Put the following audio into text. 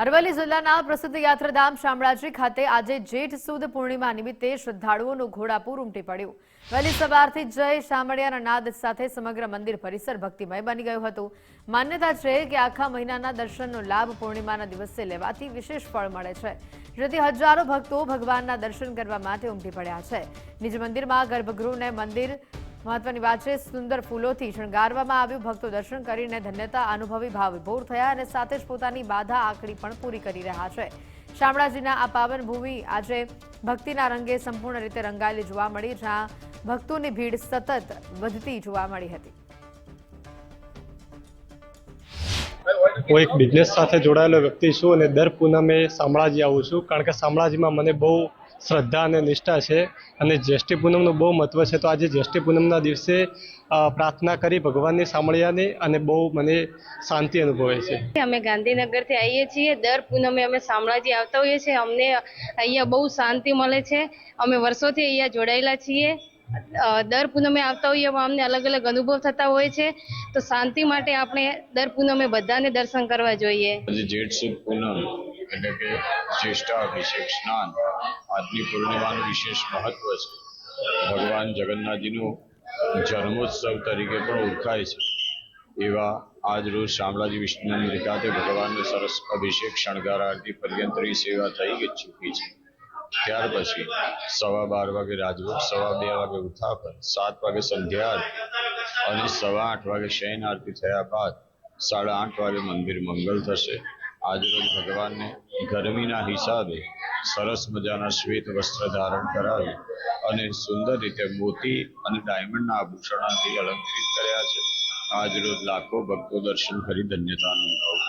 અરવલ્લી જિલ્લાના પ્રસિદ્ધ યાત્રાધામ શામળાજી ખાતે આજે જેઠ સુદ પૂર્ણિમા નિમિત્તે શ્રદ્ધાળુઓનું ઘોડાપૂર ઉમટી પડ્યું। વહેલી સવારથી જય શામળિયાના નાદ સાથે સમગ્ર મંદિર પરિસર ભક્તિમય બની ગયું હતું। માન્યતા છે કે આખા મહિનાના દર્શનનો લાભ પૂર્ણિમાના દિવસે લેવાથી વિશેષ ફળ મળે છે, જેથી હજારો ભક્તો ભગવાનના દર્શન કરવા માટે ઉમટી પડ્યા છે। નિજ મંદિરમાં ગર્ભગૃહને મંદિર મહત્વની વાત છે, સુંદર ફૂલોથી શણગારવામાં આવ્યું। ભક્તો દર્શન કરીને ધન્યતા અનુભવી ભાવ વિભોર થયા અને સાથે જ પોતાની બાધા આખડી પણ પૂરી કરી રહ્યા છે। શામળાજીના આ પાવન ભૂમિ આજે ભક્તિના રંગે સંપૂર્ણ રીતે રંગાયેલી જોવા મળી, જ્યાં ભક્તોની ભીડ સતત વધતી જોવા મળી હતી। હું એક બિઝનેસ સાથે જોડાયેલો વ્યક્તિ છું અને દર પૂનમે શામળાજી આવું છું, કારણ કે શામળાજીમાં મને બહુ શ્રદ્ધા અને નિષ્ઠા છે અને જ્યેષ્ઠી પૂનમનું બહુ મહત્વ છે। તો આજે જ્યેષ્ઠી પૂનમના દિવસે પ્રાર્થના કરી ભગવાનની શામળિયાની અને બહુ મને શાંતિ અનુભવે છે। અમે ગાંધીનગરથી આવીએ છીએ। દર પૂનમે અમે શામળાજી આવતા હોઈએ છીએ। અમને અહીંયા બહુ શાંતિ મળે છે। અમે વર્ષોથી અહીંયા જોડાયેલા છીએ। દર પૂનમે આવતા હોઈએ અમને અલગ અલગ અનુભવ થતા હોય છે। તો શાંતિ માટે આપણે દર પૂનમે બધાને દર્શન કરવા જોઈએ। આજે જેઠ સુદ પૂનમ એટલે કે જ્યેષ્ઠાભિષેક સ્નાન, આજની પૂર્ણિમાનું વિશેષ મહત્વ છે। ભગવાન જગન્નાથજીનું જન્મોત્સવ તરીકે પણ ઓળખાય છે। એવા આજ રોજ શામળાજી વિષ્ણુ મંદિર ખાતે ભગવાનને સરસ અભિષેક શણગાર આરતી પર્યંતની સેવા થઈ ચૂકી છે। ત્યાર પછી 12:15 વાગે રાજભોગ, 2:15 વાગે ઉત્થાપન, 7 વાગે સંધ્યા આરતી અને 8:15 વાગે શયન આરતી થયા બાદ 8:30 વાગે મંદિર મંગલ થશે। આજરોજ ભગવાનને ગરમીના હિસાબે સરસ મજાના શ્વેત વસ્ત્ર ધારણ કરાવી અને સુંદર રીતે મોતી અને ડાયમંડના આભૂષણોથી અલંકૃત કર્યા છે। આજરોજ લાખો ભક્તો દર્શન કરી ધન્યતા અનુભવશે।